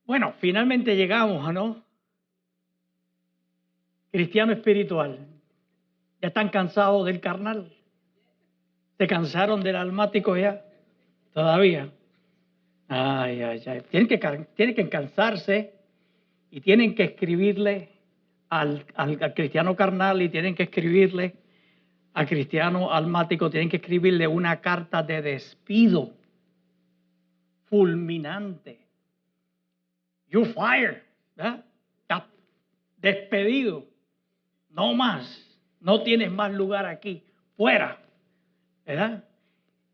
Bueno, finalmente llegamos, ¿no? Cristiano espiritual. ¿Ya están cansados del carnal? ¿Se cansaron del almático ya? Todavía. Ay, ay, ay. Tienen que cansarse y tienen que escribirle al cristiano carnal y tienen que escribirle al cristiano almático, tienen que escribirle una carta de despido fulminante. You're fired. ¿Verdad? Estás despedido. No más. No tienes más lugar aquí. Fuera. ¿Verdad?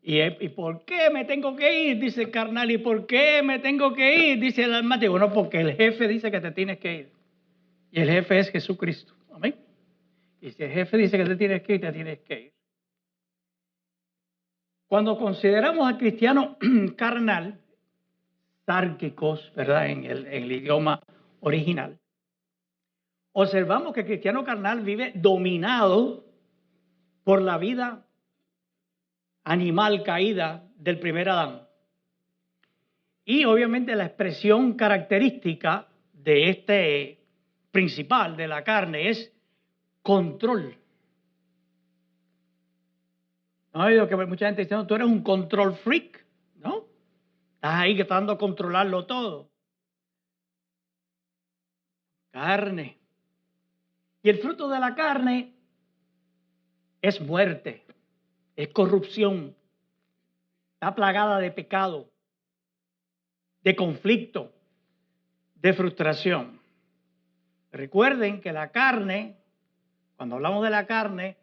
¿Y por qué me tengo que ir? Dice el carnal. ¿Y por qué me tengo que ir? Dice el almático. No, porque el jefe dice que te tienes que ir. Y el jefe es Jesucristo. Amén. Y si el jefe dice que te tienes que ir, te tienes que ir. Cuando consideramos al cristiano carnal, sárquicos, ¿verdad? En el idioma original, observamos que el cristiano carnal vive dominado por la vida animal caída del primer Adán. Y obviamente la expresión característica de este principal de la carne es control. ¿No ha oído que mucha gente dice, no, tú eres un control freak? ¿No? Estás ahí tratando de controlarlo todo. Carne. Y el fruto de la carne es muerte, es corrupción, está plagada de pecado, de conflicto, de frustración. Recuerden que la carne, cuando hablamos de la carne,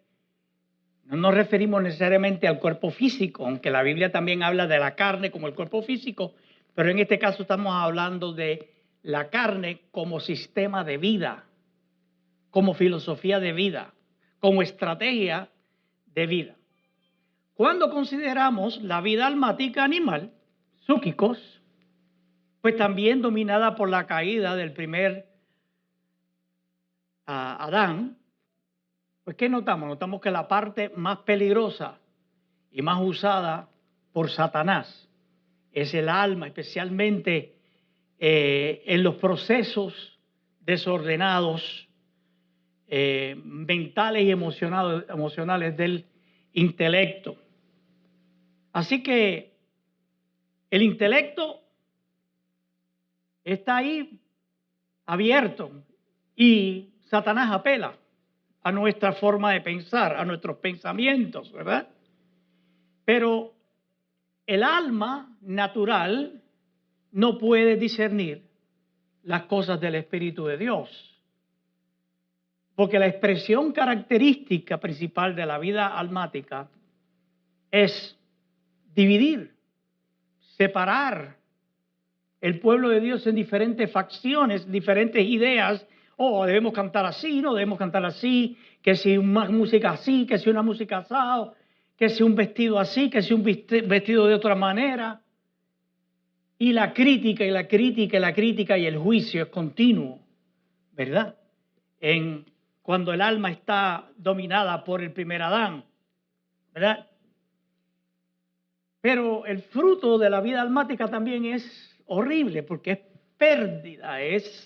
no nos referimos necesariamente al cuerpo físico, aunque la Biblia también habla de la carne como el cuerpo físico, pero en este caso estamos hablando de la carne como sistema de vida, como filosofía de vida, como estrategia de vida. Cuando consideramos la vida almática animal, psúquicos, pues también dominada por la caída del primer Adán, pues ¿qué notamos? Notamos que la parte más peligrosa y más usada por Satanás es el alma, especialmente en los procesos desordenados, mentales y emocionales del intelecto. Así que el intelecto está ahí abierto y Satanás apela a nuestra forma de pensar, a nuestros pensamientos, ¿verdad? Pero el alma natural no puede discernir las cosas del Espíritu de Dios, porque la expresión característica principal de la vida almática es dividir, separar el pueblo de Dios en diferentes facciones, diferentes ideas. Oh, debemos cantar así, no debemos cantar así, que si una música así, que si una música así, que si un vestido así, que si un vestido de otra manera. Y la crítica y la crítica y la crítica y el juicio es continuo, ¿verdad? Cuando el alma está dominada por el primer Adán, ¿verdad? Pero el fruto de la vida almática también es horrible porque es pérdida, es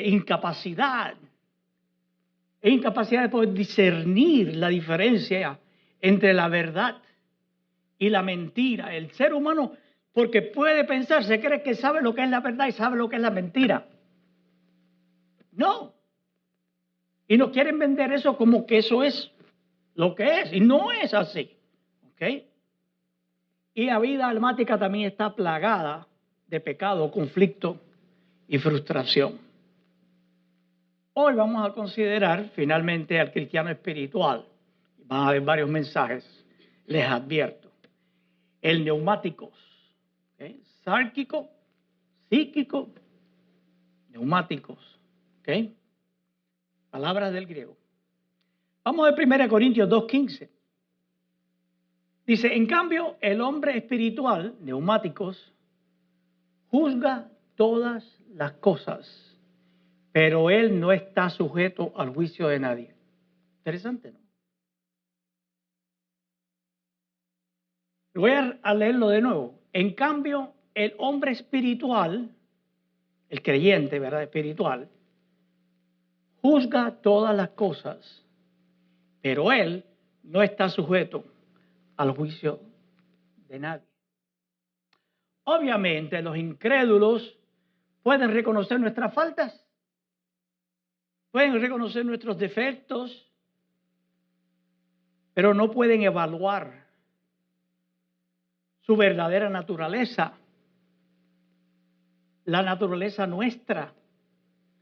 incapacidad. Es incapacidad de poder discernir la diferencia entre la verdad y la mentira. El ser humano, porque puede pensar, se cree que sabe lo que es la verdad y sabe lo que es la mentira. No. Y nos quieren vender eso como que eso es lo que es. Y no es así. ¿Ok? Y la vida almática también está plagada de pecado, conflicto y frustración. Hoy vamos a considerar finalmente al cristiano espiritual. Van a haber varios mensajes, les advierto. El neumáticos, ¿okay? Sárquico, psíquico, neumáticos, ¿okay? Palabras del griego. Vamos a ver 1 Corintios 2:15. Dice, en cambio, el hombre espiritual, neumáticos, juzga todas las cosas, pero él no está sujeto al juicio de nadie. Interesante, ¿no? Voy a leerlo de nuevo. En cambio, el hombre espiritual, el creyente, ¿verdad? Espiritual, juzga todas las cosas, pero él no está sujeto al juicio de nadie. Obviamente, los incrédulos pueden reconocer nuestras faltas, pueden reconocer nuestros defectos, pero no pueden evaluar su verdadera naturaleza, la naturaleza nuestra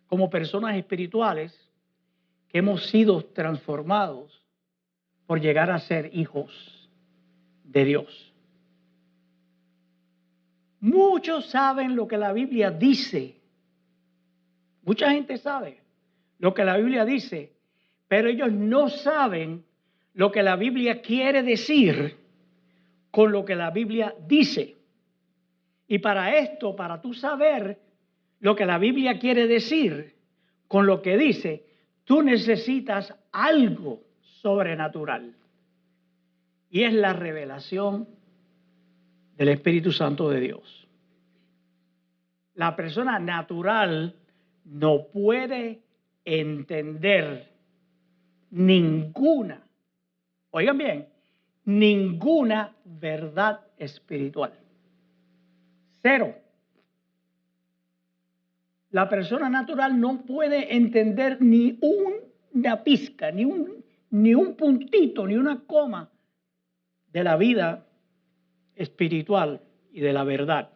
como personas espirituales que hemos sido transformados por llegar a ser hijos de Dios. Muchos saben lo que la Biblia dice. Mucha gente sabe lo que la Biblia dice, pero ellos no saben lo que la Biblia quiere decir con lo que la Biblia dice. Y para esto, para tú saber lo que la Biblia quiere decir con lo que dice, tú necesitas algo sobrenatural. Y es la revelación del Espíritu Santo de Dios. La persona natural no puede entender ninguna, oigan bien, ninguna verdad espiritual. Cero. La persona natural no puede entender ni una pizca, ni un puntito, ni una coma de la vida espiritual y de la verdad.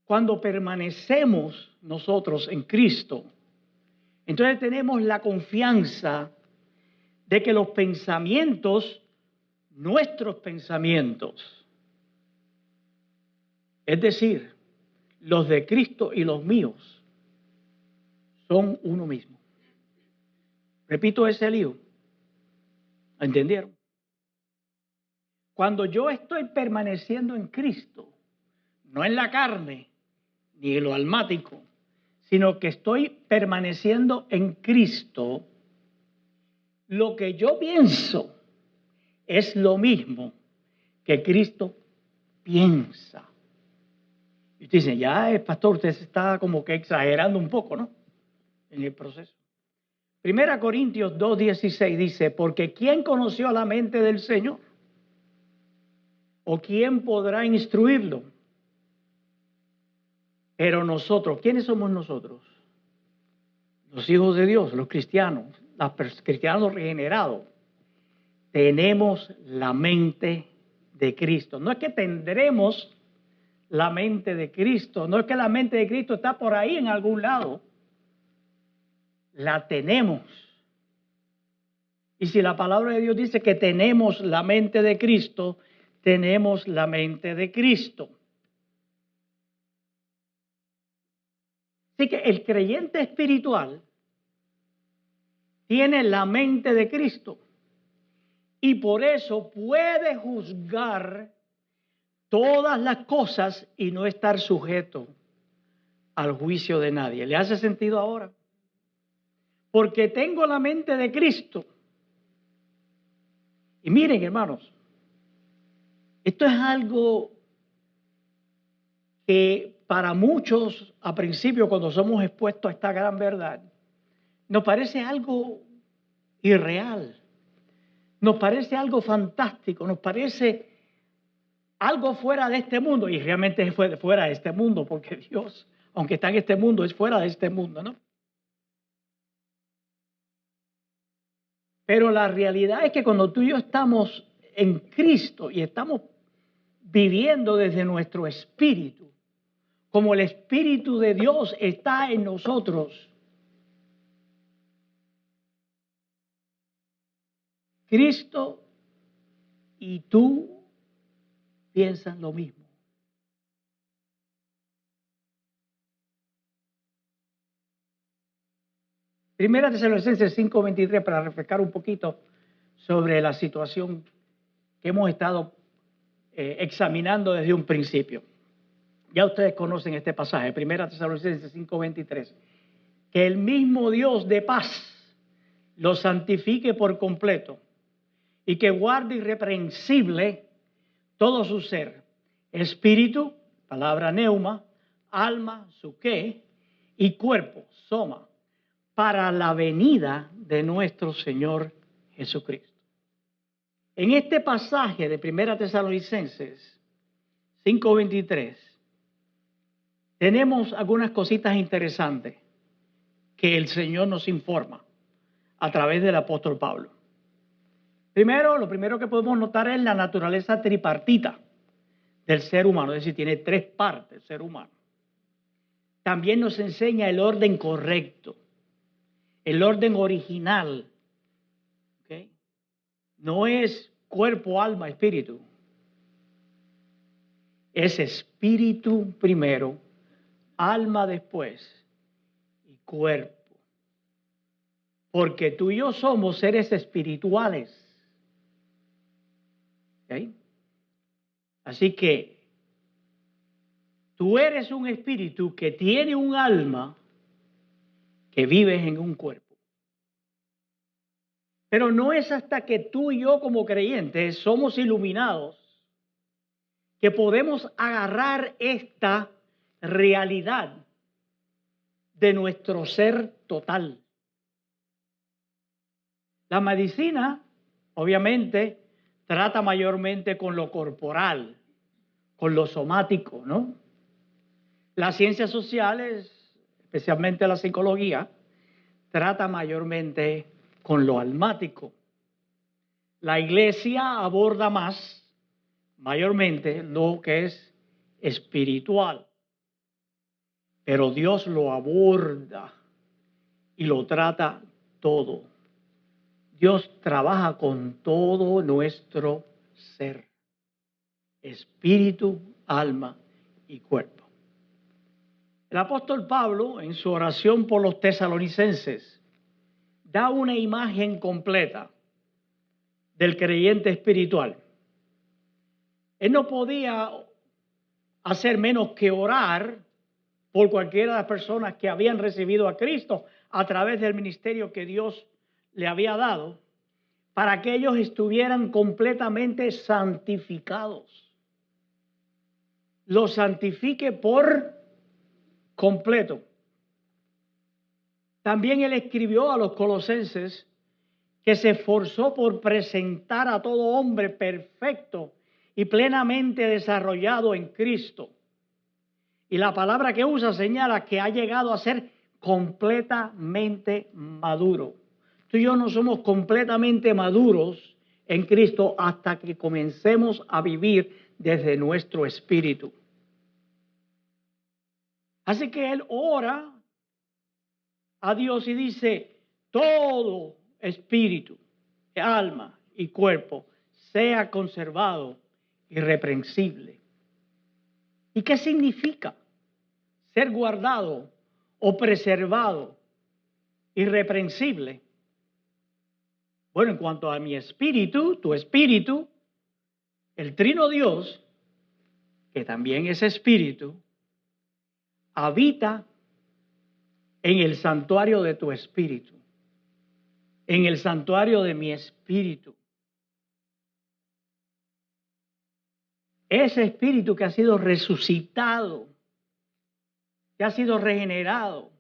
Cuando permanecemos nosotros en Cristo, entonces tenemos la confianza de que los pensamientos, nuestros pensamientos, es decir, los de Cristo y los míos, son uno mismo. Repito ese lío. ¿Entendieron? Cuando yo estoy permaneciendo en Cristo, no en la carne, ni en lo almático, sino que estoy permaneciendo en Cristo, lo que yo pienso es lo mismo que Cristo piensa. Y usted dice, ya, pastor, usted se está como que exagerando un poco, ¿no? En el proceso. 1 Corintios 2:16 dice, porque ¿quién conoció la mente del Señor? ¿O quién podrá instruirlo? Pero nosotros, ¿quiénes somos nosotros? Los hijos de Dios, los cristianos, los cristianos regenerados. Tenemos la mente de Cristo. No es que tendremos la mente de Cristo, no es que la mente de Cristo está por ahí en algún lado. La tenemos. Y si la palabra de Dios dice que tenemos la mente de Cristo, tenemos la mente de Cristo. Así que el creyente espiritual tiene la mente de Cristo y por eso puede juzgar todas las cosas y no estar sujeto al juicio de nadie. ¿Le hace sentido ahora? Porque tengo la mente de Cristo. Y miren, hermanos, esto es algo que para muchos, a principio, cuando somos expuestos a esta gran verdad, nos parece algo irreal, nos parece algo fantástico, nos parece algo fuera de este mundo, y realmente es fuera de este mundo, porque Dios, aunque está en este mundo, es fuera de este mundo, ¿no? Pero la realidad es que cuando tú y yo estamos en Cristo y estamos viviendo desde nuestro espíritu, como el Espíritu de Dios está en nosotros, Cristo y tú piensan lo mismo. Primera Tesalonicenses 5:23, para refrescar un poquito sobre la situación que hemos estado examinando desde un principio. Ya ustedes conocen este pasaje, Primera Tesalonicenses 5:23, que el mismo Dios de paz los santifique por completo y que guarde irreprensible todo su ser, espíritu, palabra neuma, alma, psuque, y cuerpo, soma, para la venida de nuestro Señor Jesucristo. En este pasaje de 1 Tesalonicenses 5:23, tenemos algunas cositas interesantes que el Señor nos informa a través del apóstol Pablo. Primero, lo primero que podemos notar es la naturaleza tripartita del ser humano, es decir, tiene tres partes el ser humano. También nos enseña el orden correcto, el orden original. ¿Okay? No es cuerpo, alma, espíritu. Es espíritu primero, alma después y cuerpo. Porque tú y yo somos seres espirituales. ¿Okay? Así que tú eres un espíritu que tiene un alma que vives en un cuerpo. Pero no es hasta que tú y yo como creyentes somos iluminados que podemos agarrar esta realidad de nuestro ser total. La medicina, obviamente, trata mayormente con lo corporal, con lo somático, ¿no? Las ciencias sociales, especialmente la psicología, trata mayormente con lo almático. La iglesia aborda más, mayormente, lo que es espiritual. Pero Dios lo aborda y lo trata todo. Dios trabaja con todo nuestro ser, espíritu, alma y cuerpo. El apóstol Pablo, en su oración por los tesalonicenses, da una imagen completa del creyente espiritual. Él no podía hacer menos que orar por cualquiera de las personas que habían recibido a Cristo a través del ministerio que Dios le había dado, para que ellos estuvieran completamente santificados. Los santifique por completo. También él escribió a los colosenses que se esforzó por presentar a todo hombre perfecto y plenamente desarrollado en Cristo. Y la palabra que usa señala que ha llegado a ser completamente maduro. Tú y yo no somos completamente maduros en Cristo hasta que comencemos a vivir desde nuestro espíritu. Así que él ora a Dios y dice, todo espíritu, alma y cuerpo sea conservado irreprensible. ¿Y qué significa ser guardado o preservado irreprensible? Bueno, en cuanto a mi espíritu, tu espíritu, el trino Dios, que también es espíritu, habita en el santuario de tu espíritu, en el santuario de mi espíritu. Ese espíritu que ha sido resucitado, que ha sido regenerado,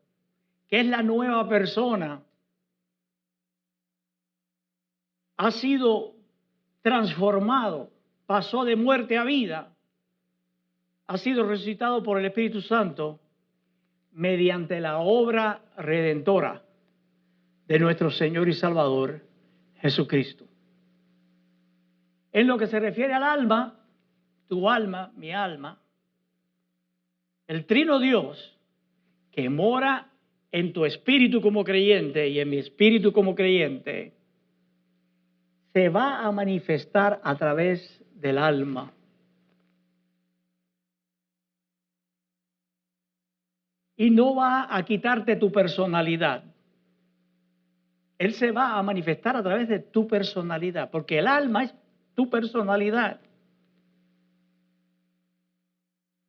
que es la nueva persona, ha sido transformado, pasó de muerte a vida, ha sido resucitado por el Espíritu Santo mediante la obra redentora de nuestro Señor y Salvador Jesucristo. En lo que se refiere al alma, tu alma, mi alma, el trino Dios que mora en tu espíritu como creyente y en mi espíritu como creyente, se va a manifestar a través del alma. Y no va a quitarte tu personalidad. Él se va a manifestar a través de tu personalidad, porque el alma es tu personalidad.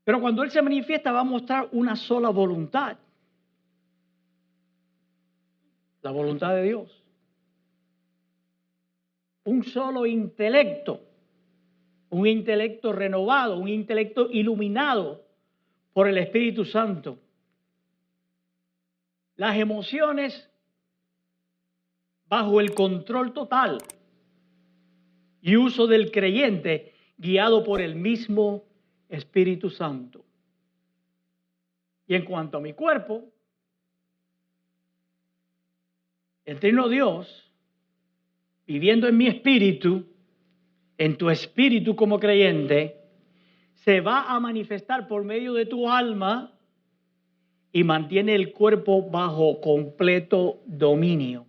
Pero cuando Él se manifiesta va a mostrar una sola voluntad. La voluntad de Dios. Un solo intelecto. un intelecto renovado, un intelecto iluminado por el Espíritu Santo. Las emociones bajo el control total y uso del creyente guiado por el mismo Espíritu Santo. Y en cuanto a mi cuerpo, el Trino Dios, viviendo en mi espíritu, en tu espíritu como creyente, se va a manifestar por medio de tu alma y mantiene el cuerpo bajo completo dominio.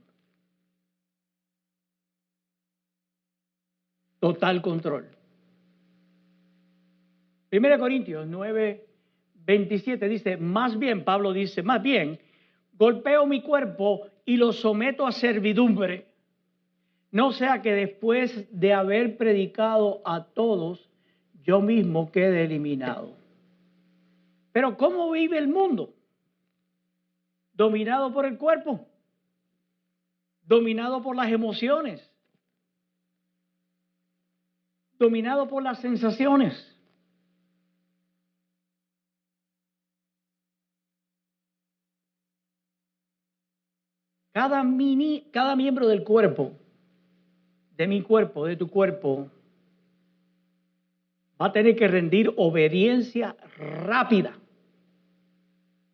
Total control. 1 Corintios 9:27 dice, más bien, Pablo dice, más bien, golpeo mi cuerpo y lo someto a servidumbre, no sea que después de haber predicado a todos, yo mismo quede eliminado. Pero ¿cómo vive el mundo? Dominado por el cuerpo, dominado por las emociones, dominado por las sensaciones. Cada miembro del cuerpo, de mi cuerpo, de tu cuerpo, va a tener que rendir obediencia rápida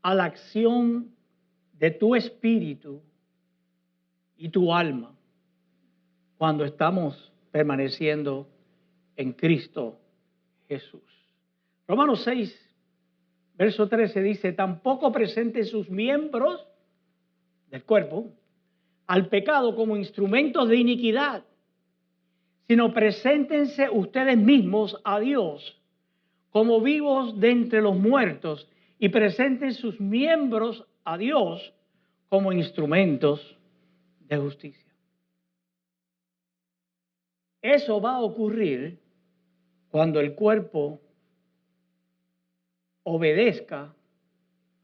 a la acción de tu espíritu y tu alma cuando estamos permaneciendo en Cristo Jesús. Romanos 6, verso 13 dice, tampoco presente sus miembros del cuerpo al pecado como instrumentos de iniquidad, sino preséntense ustedes mismos a Dios como vivos de entre los muertos y presenten sus miembros a Dios como instrumentos de justicia. Eso va a ocurrir cuando el cuerpo obedezca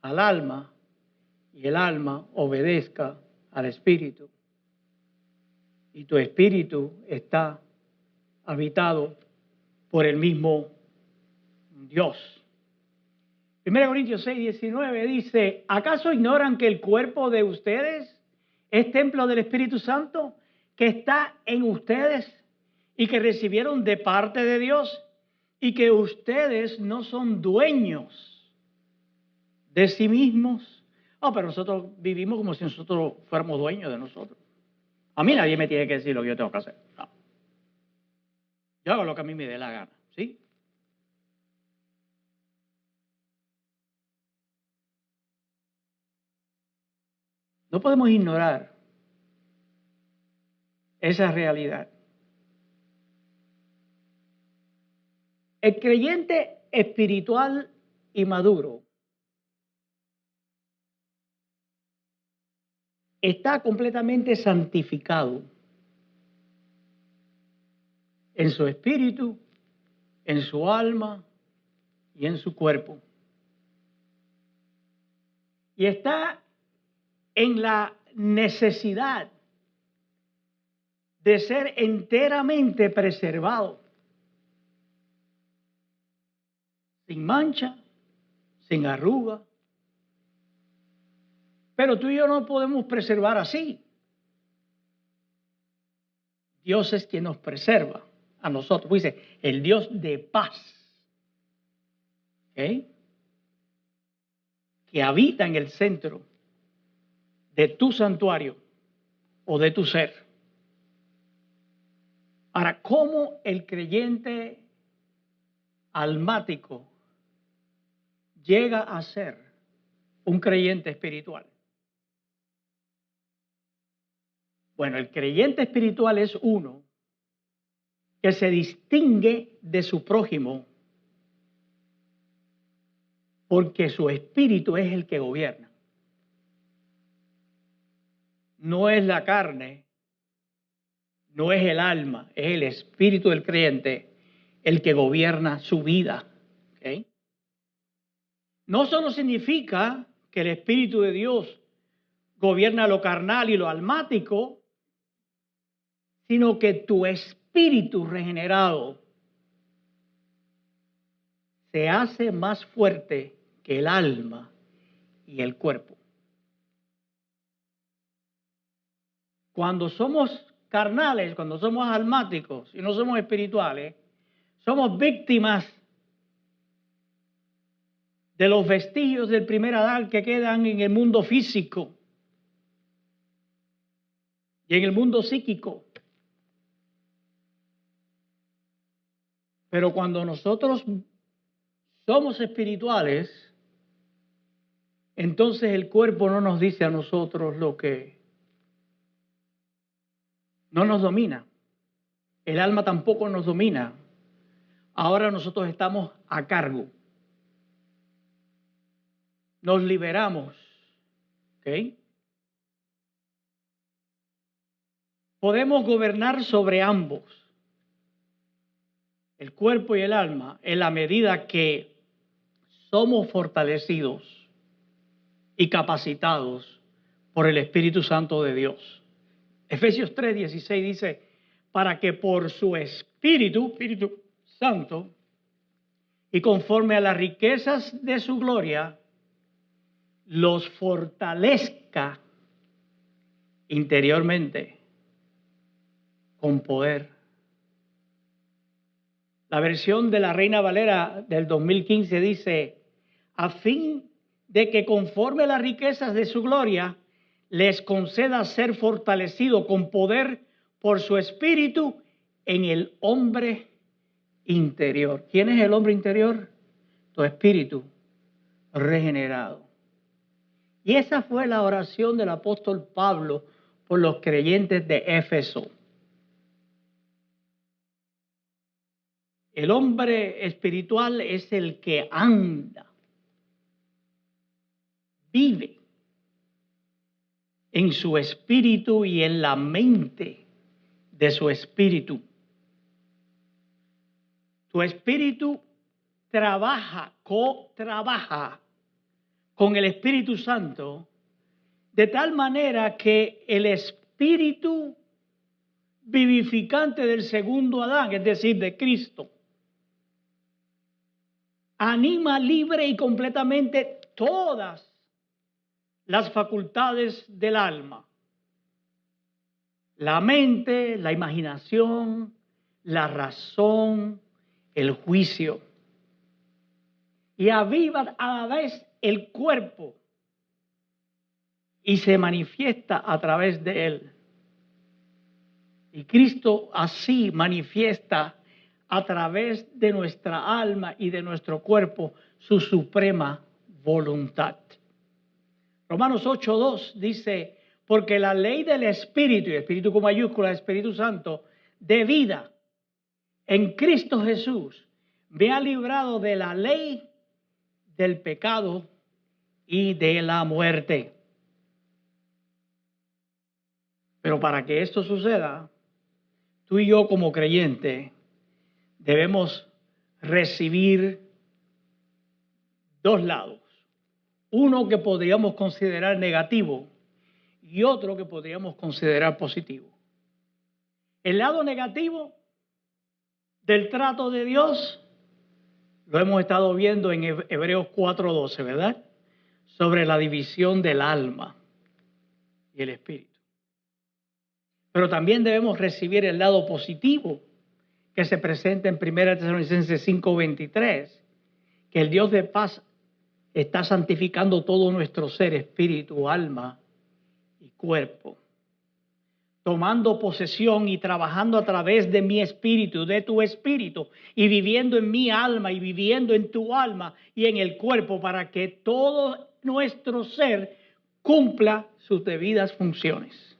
al alma y el alma obedezca al espíritu. Y tu espíritu está habitado por el mismo Dios. 1 Corintios 6:19 dice, ¿acaso ignoran que el cuerpo de ustedes es templo del Espíritu Santo que está en ustedes y que recibieron de parte de Dios y que ustedes no son dueños de sí mismos? Pero nosotros vivimos como si nosotros fuéramos dueños de nosotros. A mí nadie me tiene que decir lo que yo tengo que hacer. No. Yo hago lo que a mí me dé la gana, ¿sí? No podemos ignorar esa realidad. El creyente espiritual y maduro está completamente santificado en su espíritu, en su alma y en su cuerpo. Y está en la necesidad de ser enteramente preservado, sin mancha, sin arruga. Pero tú y yo no podemos preservar así. Dios es quien nos preserva a nosotros. Pues dice, el Dios de paz, ¿okay?, que habita en el centro de tu santuario o de tu ser. Ahora, ¿cómo el creyente almático llega a ser un creyente espiritual? Bueno, el creyente espiritual es uno que se distingue de su prójimo porque su espíritu es el que gobierna. No es la carne, no es el alma, es el espíritu del creyente el que gobierna su vida. ¿Okay? No solo significa que el Espíritu de Dios gobierna lo carnal y lo almático, sino que tu espíritu regenerado se hace más fuerte que el alma y el cuerpo. Cuando somos carnales, cuando somos almáticos y no somos espirituales, somos víctimas de los vestigios del primer Adán que quedan en el mundo físico y en el mundo psíquico. Pero cuando nosotros somos espirituales, entonces el cuerpo no nos dice a nosotros lo que no nos domina. El alma tampoco nos domina. Ahora nosotros estamos a cargo. Nos liberamos. ¿Ok? Podemos gobernar sobre ambos, el cuerpo y el alma, en la medida que somos fortalecidos y capacitados por el Espíritu Santo de Dios. Efesios 3:16 dice, para que por su Espíritu Santo, y conforme a las riquezas de su gloria, los fortalezca interiormente con poder. La versión de la Reina Valera del 2015 dice, a fin de que conforme a las riquezas de su gloria, les conceda ser fortalecido con poder por su espíritu en el hombre interior. ¿Quién es el hombre interior? Tu espíritu regenerado. Y esa fue la oración del apóstol Pablo por los creyentes de Éfeso. El hombre espiritual es el que anda, vive en su espíritu y en la mente de su espíritu. Tu espíritu co-trabaja con el Espíritu Santo, de tal manera que el espíritu vivificante del segundo Adán, es decir, de Cristo, anima libre y completamente todas las facultades del alma. La mente, la imaginación, la razón, el juicio. Y aviva a la vez el cuerpo y se manifiesta a través de él. Y Cristo así manifiesta a través de nuestra alma y de nuestro cuerpo su suprema voluntad. Romanos 8:2 dice, porque la ley del Espíritu, y Espíritu con mayúscula, Espíritu Santo, de vida en Cristo Jesús, me ha librado de la ley del pecado y de la muerte. Pero para que esto suceda, tú y yo como creyente debemos recibir dos lados. Uno que podríamos considerar negativo y otro que podríamos considerar positivo. El lado negativo del trato de Dios lo hemos estado viendo en Hebreos 4:12, ¿verdad? Sobre la división del alma y el espíritu. Pero también debemos recibir el lado positivo que se presenta en 1 Tesalonicenses 5:23, que el Dios de paz está santificando todo nuestro ser, espíritu, alma y cuerpo, tomando posesión y trabajando a través de mi espíritu, de tu espíritu, y viviendo en mi alma y viviendo en tu alma y en el cuerpo para que todo nuestro ser cumpla sus debidas funciones.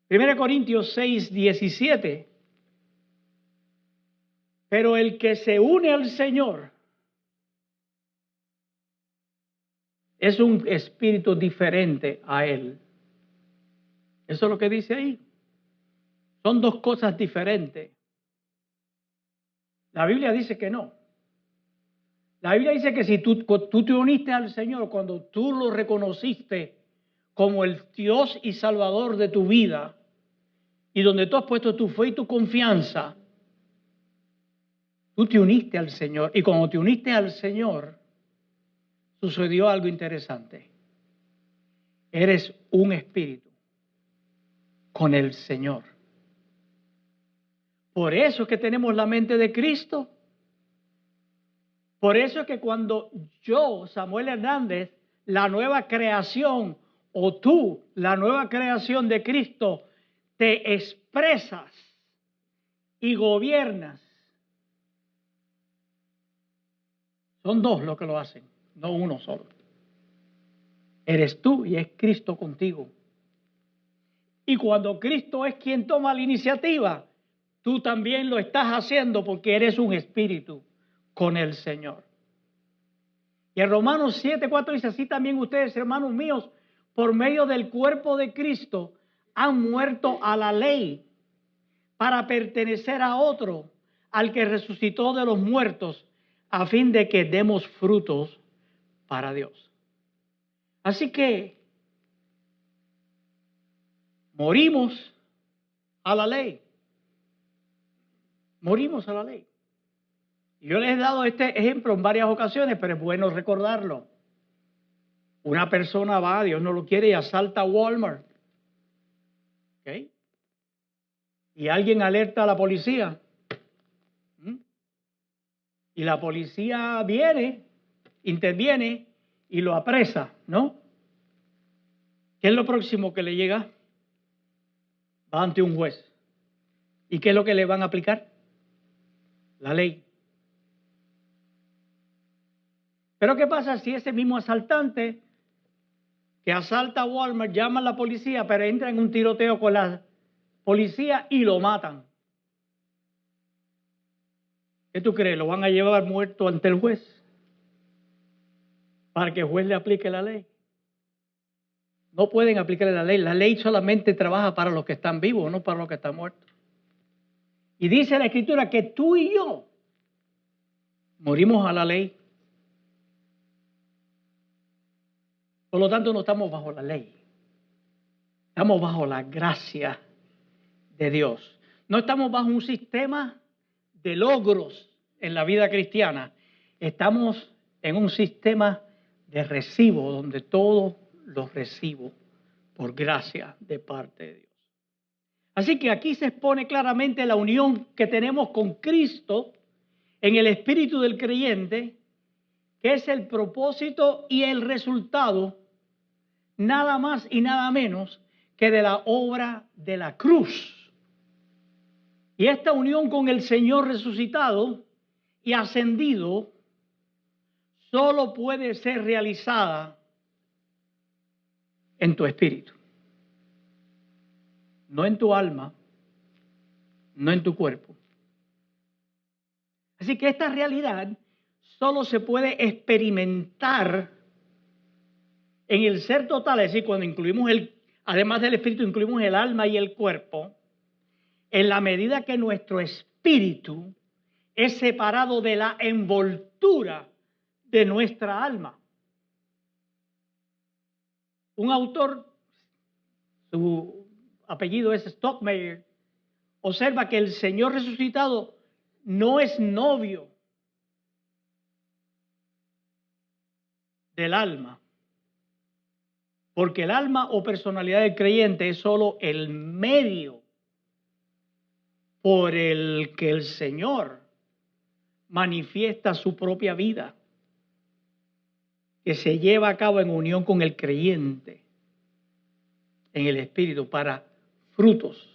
1 Corintios 6:17. Pero el que se une al Señor es un espíritu diferente a Él. Eso es lo que dice ahí. Son dos cosas diferentes. La Biblia dice que no. La Biblia dice que si tú te uniste al Señor, cuando tú lo reconociste como el Dios y Salvador de tu vida, y donde tú has puesto tu fe y tu confianza, Tú te uniste al Señor y cuando te uniste al Señor, sucedió algo interesante. Eres un espíritu con el Señor. Por eso es que tenemos la mente de Cristo. Por eso es que cuando yo, Samuel Hernández, la nueva creación, o tú, la nueva creación de Cristo, te expresas y gobiernas. Son dos los que lo hacen, no uno solo. Eres tú y es Cristo contigo. Y cuando Cristo es quien toma la iniciativa, tú también lo estás haciendo porque eres un espíritu con el Señor. Y en Romanos 7:4 dice, así también ustedes, hermanos míos, por medio del cuerpo de Cristo, han muerto a la ley para pertenecer a otro, al que resucitó de los muertos, a fin de que demos frutos para Dios. Así que morimos a la ley. Morimos a la ley. Yo les he dado este ejemplo en varias ocasiones, pero es bueno recordarlo. Una persona va, Dios no lo quiere, y asalta a Walmart. ¿Okay? Y alguien alerta a la policía. Y la policía viene, interviene y lo apresa, ¿no? ¿Qué es lo próximo que le llega? Va ante un juez. ¿Y qué es lo que le van a aplicar? La ley. Pero ¿qué pasa si ese mismo asaltante que asalta a Walmart llama a la policía, pero entra en un tiroteo con la policía y lo matan? ¿Qué tú crees? ¿Lo van a llevar muerto ante el juez para que el juez le aplique la ley? No pueden aplicarle la ley. La ley solamente trabaja para los que están vivos, no para los que están muertos. Y dice la Escritura que tú y yo morimos a la ley. Por lo tanto, no estamos bajo la ley. Estamos bajo la gracia de Dios. No estamos bajo un sistema de logros en la vida cristiana. Estamos en un sistema de recibo, donde todo lo recibo por gracia de parte de Dios. Así que aquí se expone claramente la unión que tenemos con Cristo en el espíritu del creyente, que es el propósito y el resultado, nada más y nada menos que de la obra de la cruz. Y esta unión con el Señor resucitado y ascendido solo puede ser realizada en tu espíritu. No en tu alma, no en tu cuerpo. Así que esta realidad solo se puede experimentar en el ser total, es decir, cuando incluimos además del espíritu, incluimos el alma y el cuerpo, en la medida que nuestro espíritu es separado de la envoltura de nuestra alma. Un autor, su apellido es Stockmeyer, observa que el Señor resucitado no es novio del alma, porque el alma o personalidad del creyente es solo el medio por el que el Señor manifiesta su propia vida, que se lleva a cabo en unión con el creyente en el espíritu para frutos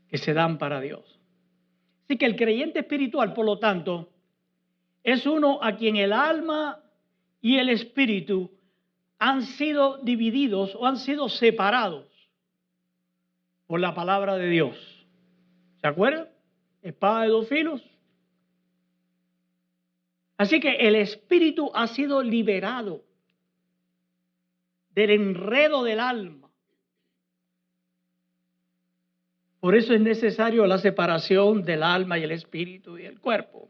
que se dan para Dios. Así que el creyente espiritual, por lo tanto, es uno a quien el alma y el espíritu han sido divididos o han sido separados por la palabra de Dios. ¿Se acuerdan? Espada de dos filos. Así que el espíritu ha sido liberado del enredo del alma. Por eso es necesario la separación del alma y el espíritu y el cuerpo.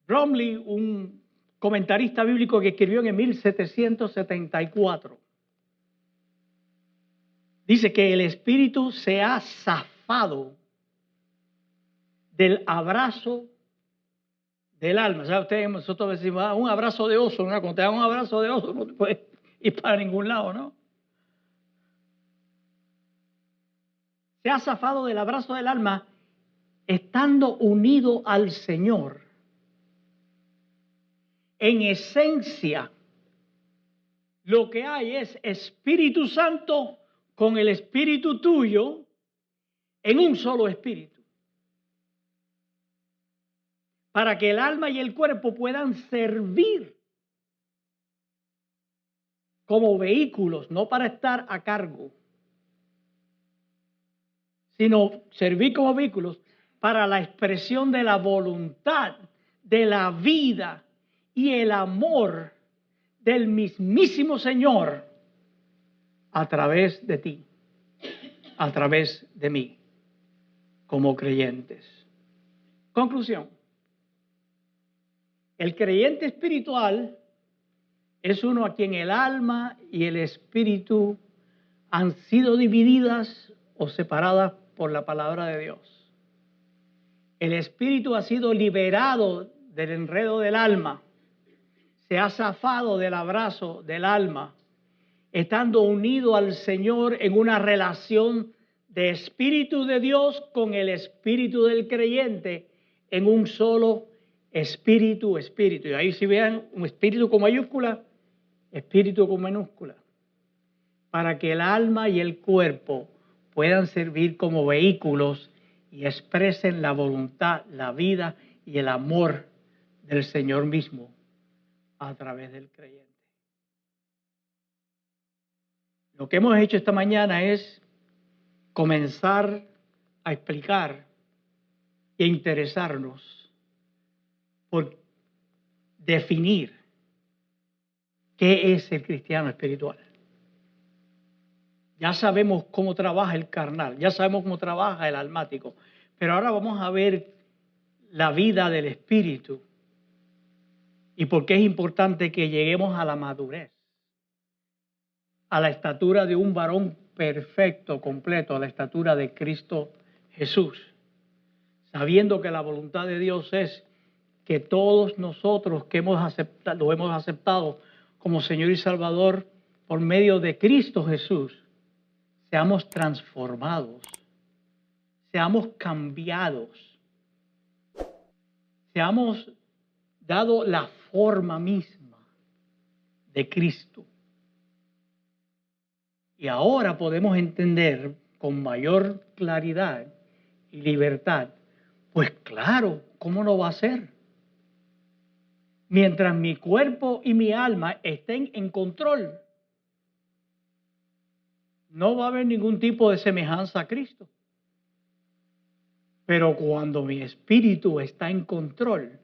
Bromley, un comentarista bíblico que escribió en 1774, dice que el espíritu se ha zafado del abrazo del alma. ¿Sabe usted? Nosotros decimos, un abrazo de oso, ¿no? Cuando te dan un abrazo de oso, no te puedes ir para ningún lado, ¿no? Se ha zafado del abrazo del alma estando unido al Señor. En esencia, lo que hay es Espíritu Santo con el Espíritu tuyo en un solo espíritu. Para que el alma y el cuerpo puedan servir como vehículos, no para estar a cargo, sino servir como vehículos para la expresión de la voluntad, de la vida y el amor del mismísimo Señor a través de ti, a través de mí, como creyentes. Conclusión. El creyente espiritual es uno a quien el alma y el espíritu han sido divididas o separadas por la palabra de Dios. El espíritu ha sido liberado del enredo del alma, se ha zafado del abrazo del alma, estando unido al Señor en una relación de espíritu de Dios con el espíritu del creyente en un solo espíritu. Y ahí si vean un espíritu con mayúscula, espíritu con minúscula, para que el alma y el cuerpo puedan servir como vehículos y expresen la voluntad, la vida y el amor del Señor mismo a través del creyente. Lo que hemos hecho esta mañana es comenzar a explicar e interesarnos por definir qué es el cristiano espiritual. Ya sabemos cómo trabaja el carnal, ya sabemos cómo trabaja el almático, pero ahora vamos a ver la vida del espíritu y por qué es importante que lleguemos a la madurez, a la estatura de un varón perfecto, completo, a la estatura de Cristo Jesús, sabiendo que la voluntad de Dios es que todos nosotros que lo hemos aceptado como Señor y Salvador por medio de Cristo Jesús, seamos transformados, seamos cambiados, seamos dado la forma misma de Cristo. Y ahora podemos entender con mayor claridad y libertad, pues claro, ¿cómo no va a ser? Mientras mi cuerpo y mi alma estén en control, no va a haber ningún tipo de semejanza a Cristo. Pero cuando mi espíritu está en control,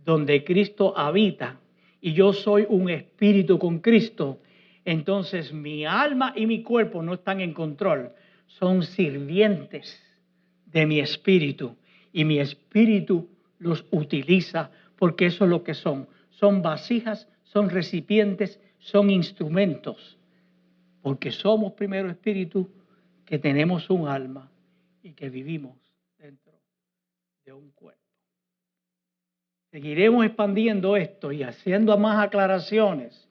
donde Cristo habita, y yo soy un espíritu con Cristo, entonces mi alma y mi cuerpo no están en control, son sirvientes de mi espíritu, y mi espíritu los utiliza porque eso es lo que son. Son vasijas, son recipientes, son instrumentos, porque somos primero espíritu, que tenemos un alma y que vivimos dentro de un cuerpo. Seguiremos expandiendo esto y haciendo más aclaraciones.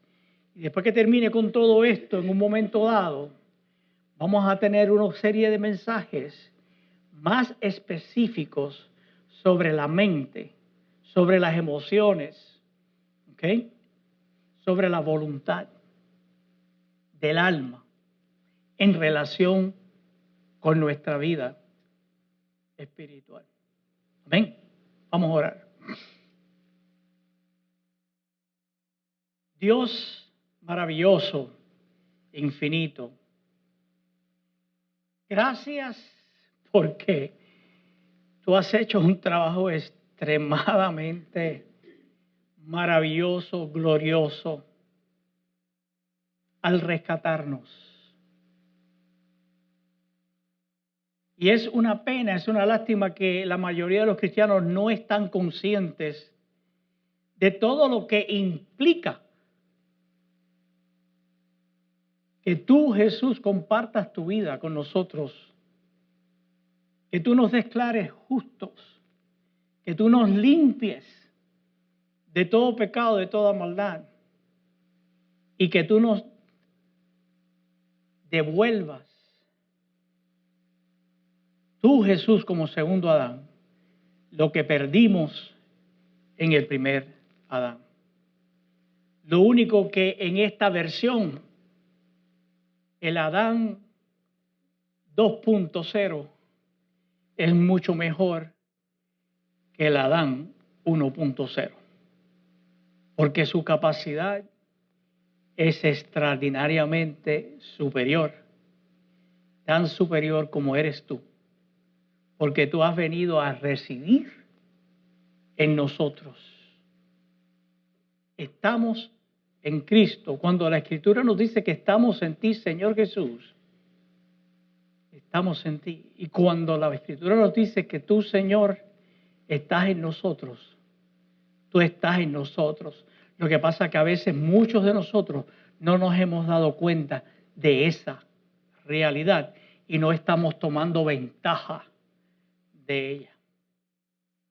Y después que termine con todo esto, en un momento dado, vamos a tener una serie de mensajes más específicos sobre la mente, sobre las emociones, ¿ok? Sobre la voluntad del alma en relación con nuestra vida espiritual. Amén. Vamos a orar. Dios maravilloso, infinito, gracias porque tú has hecho un trabajo extremadamente maravilloso, glorioso, al rescatarnos. Y es una pena, es una lástima que la mayoría de los cristianos no están conscientes de todo lo que implica que tú, Jesús, compartas tu vida con nosotros, que tú nos declares justos, que tú nos limpies de todo pecado, de toda maldad, y que tú nos devuelvas, tú Jesús como segundo Adán, lo que perdimos en el primer Adán. Lo único que en esta versión, el Adán 2.0 es mucho mejor que el Adán 1.0, porque su capacidad es extraordinariamente superior, tan superior como eres tú, porque tú has venido a residir en nosotros. Estamos en Cristo. Cuando la Escritura nos dice que estamos en ti, Señor Jesús, estamos en ti. Y cuando la Escritura nos dice que tú, Señor, estás en nosotros, tú estás en nosotros. Lo que pasa es que a veces muchos de nosotros no nos hemos dado cuenta de esa realidad y no estamos tomando ventaja de ella.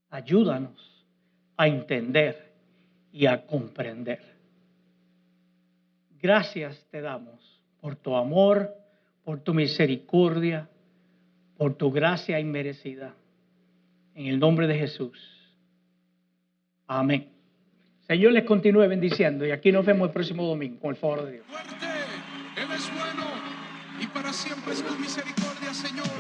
Ayúdanos a entender y a comprender. Gracias te damos por tu amor, por tu misericordia, por tu gracia inmerecida. En el nombre de Jesús. Amén. Señor les continúe bendiciendo y aquí nos vemos el próximo domingo con el favor de Dios. Fuerte, Él es bueno y para siempre es tu misericordia, Señor.